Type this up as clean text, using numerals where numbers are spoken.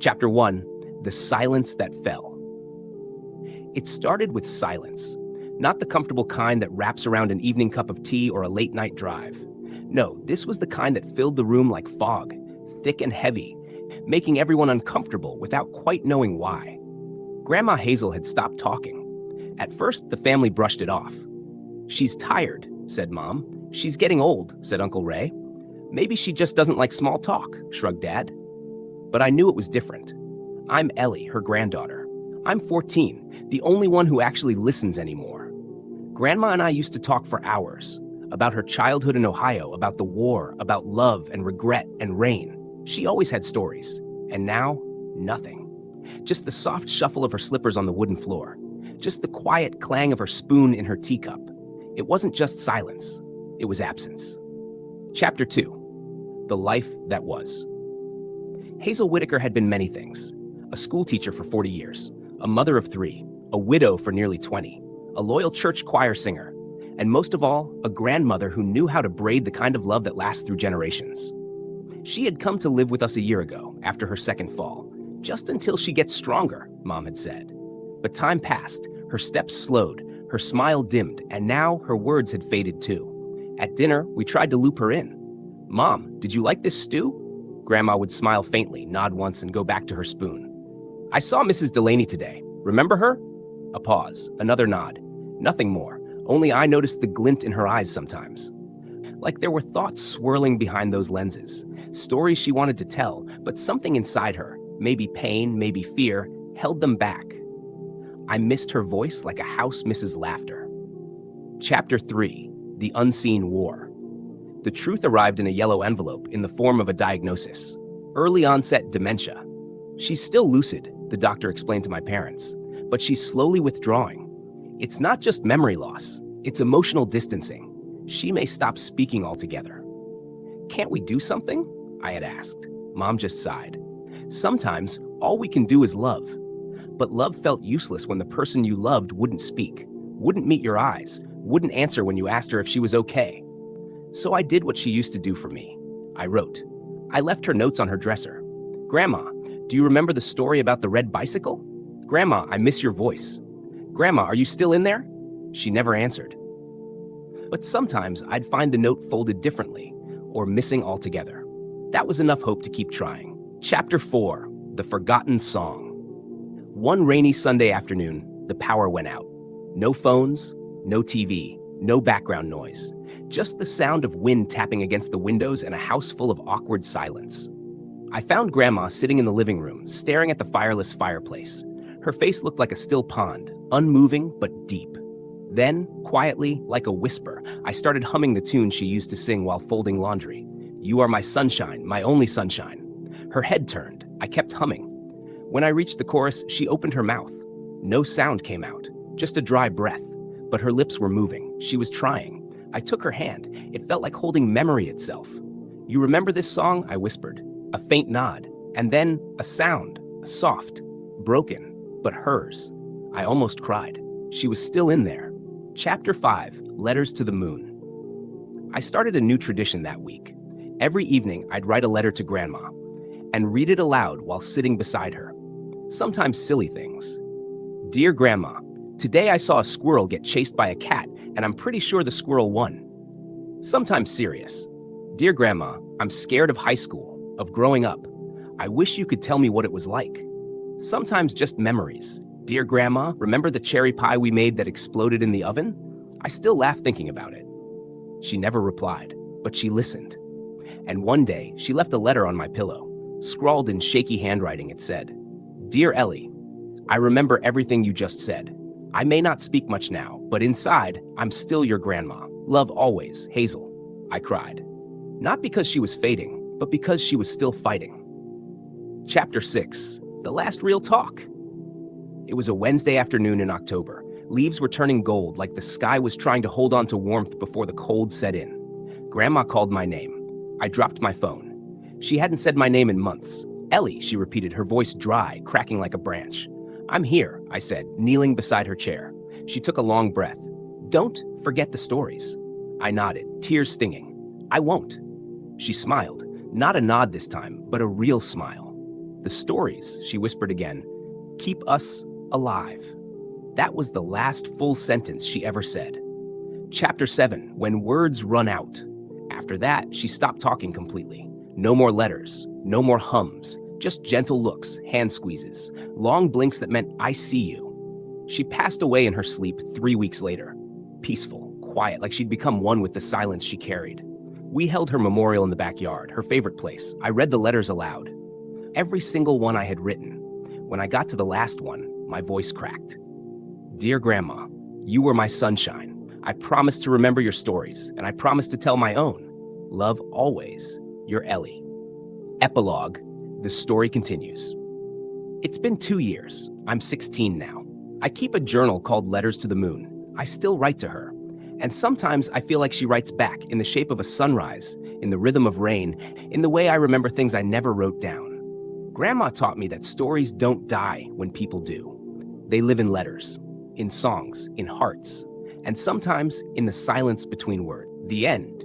Chapter 1, The Silence That Fell. It started with silence, not the comfortable kind that wraps around an evening cup of tea or a late-night drive. No, this was the kind that filled the room like fog, thick and heavy, making everyone uncomfortable without quite knowing why. Grandma Hazel had stopped talking. At first, the family brushed it off. "She's tired," said Mom. "She's getting old," said Uncle Ray. "Maybe she just doesn't like small talk," shrugged Dad. But I knew it was different. I'm Ellie, her granddaughter. I'm 14, the only one who actually listens anymore. Grandma and I used to talk for hours about her childhood in Ohio, about the war, about love and regret and rain. She always had stories. And now, nothing. Just the soft shuffle of her slippers on the wooden floor. Just the quiet clang of her spoon in her teacup. It wasn't just silence. It was absence. Chapter 2, The Life That Was. Hazel Whitaker had been many things. A schoolteacher for 40 years, a mother of 3, a widow for nearly 20, a loyal church choir singer, and most of all, a grandmother who knew how to braid the kind of love that lasts through generations. She had come to live with us a year ago, after her second fall, just until she gets stronger, Mom had said. But time passed, her steps slowed, her smile dimmed, and now her words had faded too. At dinner, we tried to loop her in. "Mom, did you like this stew?" Grandma would smile faintly, nod once, and go back to her spoon. "I saw Mrs. Delaney today. Remember her?" A pause, another nod. Nothing more, only I noticed the glint in her eyes sometimes. Like there were thoughts swirling behind those lenses, stories she wanted to tell, but something inside her, maybe pain, maybe fear, held them back. I missed her voice like a house misses laughter. Chapter 3, The Unseen War. The truth arrived in a yellow envelope in the form of a diagnosis: early onset dementia. "She's still lucid," the doctor explained to my parents, "but she's slowly withdrawing. It's not just memory loss, it's emotional distancing. She may stop speaking altogether." "Can't we do something?" I had asked. Mom just sighed. "Sometimes all we can do is love." But love felt useless when the person you loved wouldn't speak, wouldn't meet your eyes, wouldn't answer when you asked her if she was okay. So I did what she used to do for me. I wrote. I left her notes on her dresser. "Grandma, do you remember the story about the red bicycle? Grandma, I miss your voice. Grandma, are you still in there?" She never answered. But sometimes I'd find the note folded differently, or missing altogether. That was enough hope to keep trying. Chapter 4, The Forgotten Song. One rainy Sunday afternoon, the power went out. No phones, no TV, no background noise. Just the sound of wind tapping against the windows and a house full of awkward silence. I found Grandma sitting in the living room, staring at the fireless fireplace. Her face looked like a still pond, unmoving but deep. Then, quietly, like a whisper, I started humming the tune she used to sing while folding laundry. "You are my sunshine, my only sunshine." Her head turned. I kept humming. When I reached the chorus, she opened her mouth. No sound came out, just a dry breath. But her lips were moving. She was trying. I took her hand. It felt like holding memory itself. "You remember this song?" I whispered. A faint nod, and then a sound, soft, broken, but hers. I almost cried. She was still in there. Chapter 5, Letters to the Moon. I started a new tradition that week. Every evening, I'd write a letter to Grandma and read it aloud while sitting beside her. Sometimes silly things. "Dear Grandma, today I saw a squirrel get chased by a cat, and I'm pretty sure the squirrel won." Sometimes serious. "Dear Grandma, I'm scared of high school, of growing up. I wish you could tell me what it was like." Sometimes just memories. "Dear Grandma, remember the cherry pie we made that exploded in the oven? I still laugh thinking about it." She never replied, but she listened. And one day, she left a letter on my pillow. Scrawled in shaky handwriting, it said, "Dear Ellie, I remember everything you just said. I may not speak much now, but inside, I'm still your grandma. Love always, Hazel." I cried. Not because she was fading, but because she was still fighting. Chapter 6, The Last Real Talk. It was a Wednesday afternoon in October. Leaves were turning gold, like the sky was trying to hold on to warmth before the cold set in. Grandma called my name. I dropped my phone. She hadn't said my name in months. "Ellie," she repeated, her voice dry, cracking like a branch. "I'm here," I said, kneeling beside her chair. She took a long breath. "Don't forget the stories." I nodded, tears stinging. "I won't." She smiled, not a nod this time, but a real smile. The stories, she whispered again, keep us alive. That was the last full sentence she ever said. Chapter 7, When Words Run Out. After that, she stopped talking completely. No more letters, no more hums, just gentle looks, hand squeezes, long blinks that meant, I see you. She passed away in her sleep 3 weeks later. Peaceful, quiet, like she'd become one with the silence she carried. We held her memorial in the backyard, her favorite place. I read the letters aloud. Every single one I had written. When I got to the last one, my voice cracked. Dear Grandma, you were my sunshine. I promise to remember your stories, and I promise to tell my own. Love always, your Ellie. Epilogue, the story continues. It's been 2 years. I'm 16 now. I keep a journal called Letters to the Moon. I still write to her. And sometimes I feel like she writes back in the shape of a sunrise, in the rhythm of rain, in the way I remember things I never wrote down. Grandma taught me that stories don't die when people do. They live in letters, in songs, in hearts, and sometimes in the silence between words. The end.